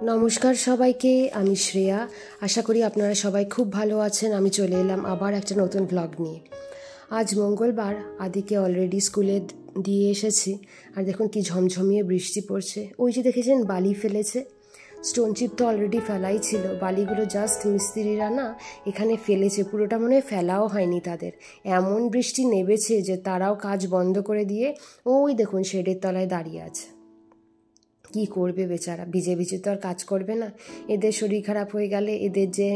নমস্কার সবাইকে, আমি শ্রেয়া। আশা করি আপনারা সবাই খুব ভালো আছেন। আমি চলে এলাম আবার একটা নতুন ব্লগ নিয়ে। আজ মঙ্গলবার, আদিকে অলরেডি স্কুলে দিয়ে এসেছি। আর দেখুন কি ঝমঝমিয়ে বৃষ্টি পড়ছে। ওই যে দেখেছেন বালি ফেলেছে, স্টোন চিপ তো অলরেডি ফেলাই ছিল, বালিগুলো জাস্ট মিস্ত্রিরা না এখানে ফেলেছে, পুরোটা মনে হয় ফেলাও হয়নি তাদের। এমন বৃষ্টি নেমেছে যে তারাও কাজ বন্ধ করে দিয়ে ওই দেখুন শেডের তলায় দাঁড়িয়ে আছে। কি করবে বেচারা, ভিজে ভিজে তো আর কাজ করবে না। এদের শরীর খারাপ হয়ে গেলে এদের যে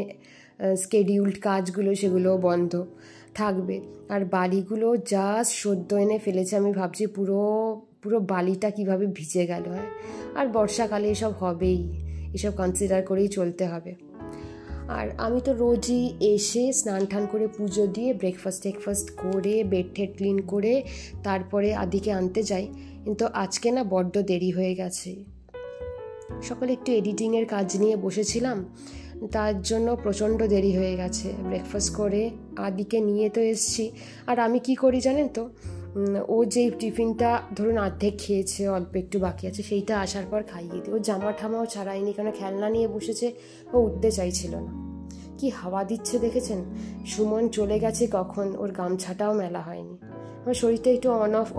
স্কেডিউলড কাজগুলো সেগুলোও বন্ধ থাকবে। আর বালিগুলো জাস্ট সদ্য এনে ফেলেছে। আমি ভাবছি পুরো পুরো বালিটা কিভাবে ভিজে গেল। আর বর্ষাকালে এসব হবেই, এসব কনসিডার করেই চলতে হবে। আর আমি তো রোজই এসে স্নান টান করে পুজো দিয়ে ব্রেকফাস্ট করে বেড টেড ক্লিন করে তারপরে আদিকে আনতে যাই। কিন্তু আজকে না বড্ড দেরি হয়ে গেছে। সকালে একটু এডিটিংয়ের কাজ নিয়ে বসেছিলাম, তার জন্য প্রচণ্ড দেরি হয়ে গেছে। ব্রেকফাস্ট করে আদিকে নিয়ে তো এসছি। আর আমি কি করি জানেন তো, ও যেই টিফিনটা ধরুন অর্ধেক খেয়েছে, অল্প একটু বাকি আছে, সেইটা আসার পর খাইয়ে দিই। ও জামা ঠামাও ছাড়াইনি, কারণ খেলনা নিয়ে বসেছে, ও উঠতে চাইছিল না। কি হাওয়া দিচ্ছে দেখেছেন। সুমন চলে গেছে কখন, ওর গামছাটাও মেলা হয়নি। আমার শরীরটা একটু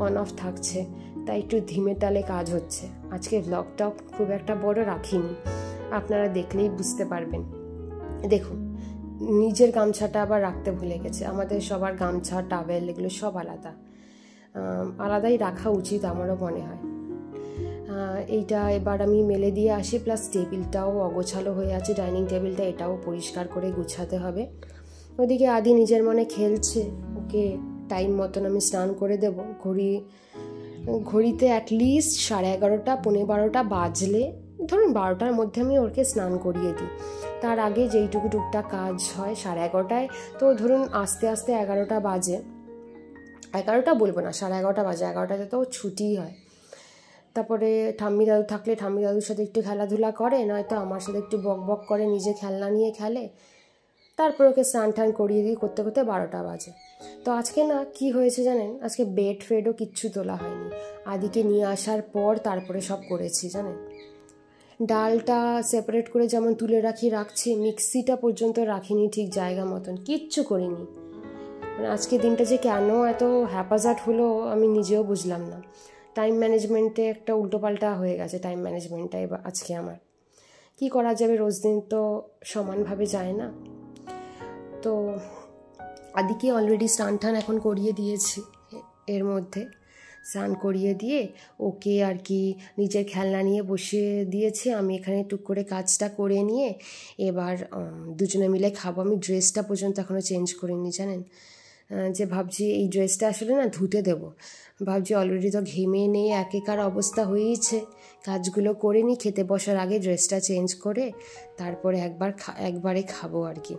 অন অফ থাকছে, তাই একটু ধীমে তালে কাজ হচ্ছে। আজকে ব্লগটাও খুব একটা বড় রাখিনি, আপনারা দেখলেই বুঝতে পারবেন। দেখুন, নিজের গামছাটা আবার রাখতে ভুলে গেছে। আমাদের সবার গামছা টাওয়েল এগুলো সব আলাদাই রাখা উচিত আমারও মনে হয়। এইটা এবার আমি মেলে দিয়ে আসি, প্লাস টেবিলটাও অগোছালো হয়ে আছে, ডাইনিং টেবিলটা, এটাও পরিষ্কার করে গুছাতে হবে। ওদিকে আদি নিজের মনে খেলছে, ওকে টাইম মতন আমি স্নান করে দেব। ঘড়িতে অ্যাটলিস্ট 11:30 12:15 বাজলে, ধরুন 12টার মধ্যে আমি ওকে স্নান করিয়ে দিই। তার আগে যেইটুকু টুকটাক কাজ হয় 11:30টায়, তো ধরুন আস্তে আস্তে 11টা বাজে। 11টা বলবো না, 11:30 বাজে। 11টাতে তো ছুটি হয়। তারপরে ঠাম্মি দাদু থাকলে ঠাম্মি দাদুর সাথে একটু খেলাধুলা করে, নয়তো আমার সাথে একটু বক বক করে, নিজে খেলনা নিয়ে খেলে। তারপর ওকে স্নান টান করিয়ে দিয়ে করতে করতে 12টা বাজে। তো আজকে না কি হয়েছে জানেন, আজকে বেড ফেডও কিচ্ছু তোলা হয়নি। আদিকে নিয়ে আসার পর তারপরে সব করেছি জানেন। ডালটা সেপারেট করে যেমন তুলে রাখছি, মিক্সিটা পর্যন্ত রাখিনি ঠিক জায়গা মতন, কিচ্ছু করিনি। মানে আজকে দিনটা যে কেন এত হ্যাপাজার্ট হলো আমি নিজেও বুঝলাম না। টাইম ম্যানেজমেন্টে একটা উল্টোপাল্টা হয়ে গেছে, টাইম ম্যানেজমেন্টটা এবার আজকে আমার। কি করা যাবে, রোজ দিন তো সমানভাবে যায় না। তো আদিকে অলরেডি স্নান টান এখন করিয়ে দিয়েছি। এর মধ্যে স্নান করিয়ে দিয়ে ওকে আর কি নিজের খেলনা নিয়ে বসিয়ে দিয়েছি। আমি এখানে টুক করে কাজটা করে নিয়ে এবার দুজনে মিলে খাবো। আমি ড্রেসটা পর্যন্ত এখনও চেঞ্জ করিনি জানেন, যে ভাবছি এই ড্রেসটা আসলে না ধুতে দেবো। ভাবছি অলরেডি তো ঘেমে নেই একেকার অবস্থা হয়েইছে, কাজগুলো করে নিই, খেতে বসার আগে ড্রেসটা চেঞ্জ করে তারপরে একবারে খাবো আর কি।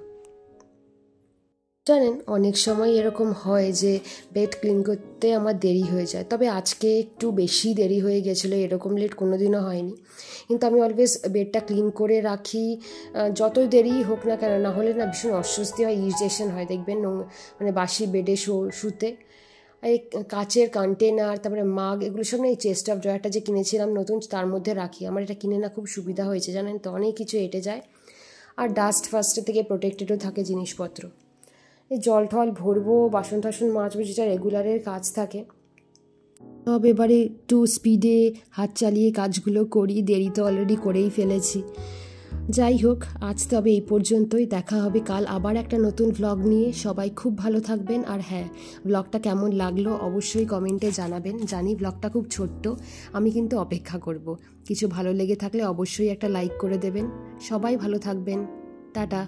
জানেন, অনেক সময় এরকম হয় যে বেড ক্লিন করতে আমার দেরি হয়ে যায়, তবে আজকে একটু বেশি দেরি হয়ে গেছিলো। এরকম লেট কোনো দিনও হয়নি, কিন্তু আমি অলওয়েজ বেডটা ক্লিন করে রাখি, যতই দেরি হোক না কেন। না হলে না ভীষণ অস্বস্তি হয়, ইরিটেশন হয় দেখবেন, মানে বাসি বেডে শুতে। এই কাচের কন্টেনার, তারপরে মাগ, এগুলো সব না এই চেস্ট অফ ড্রয়ারটা যে কিনেছিলাম নতুন, তার মধ্যে রাখি। আমার এটা কিনে না খুব সুবিধা হয়েছে জানেন তো, অনেক কিছু এঁটে যায়। আর ডাস্ট ফাস্টের থেকে প্রোটেক্টেডও থাকে জিনিসপত্র। এই জল টল ভরবো, বাসন টাসন মাজবো, যেটা রেগুলারের কাজ থাকে। সব এবারে একটু স্পিডে হাত চালিয়ে কাজগুলো করি, দেরি তো অলরেডি করেই ফেলেছি। যাই হোক, আজ তবে এই পর্যন্তই। দেখা হবে কাল আবার একটা নতুন ভ্লগ নিয়ে। সবাই খুব ভালো থাকবেন। আর হ্যাঁ, ভ্লগটা কেমন লাগলো অবশ্যই কমেন্টে জানাবেন। জানি ভ্লগটা খুব ছোট্ট, আমি কিন্তু অপেক্ষা করব। কিছু ভালো লেগে থাকলে অবশ্যই একটা লাইক করে দেবেন। সবাই ভালো থাকবেন, টাটা।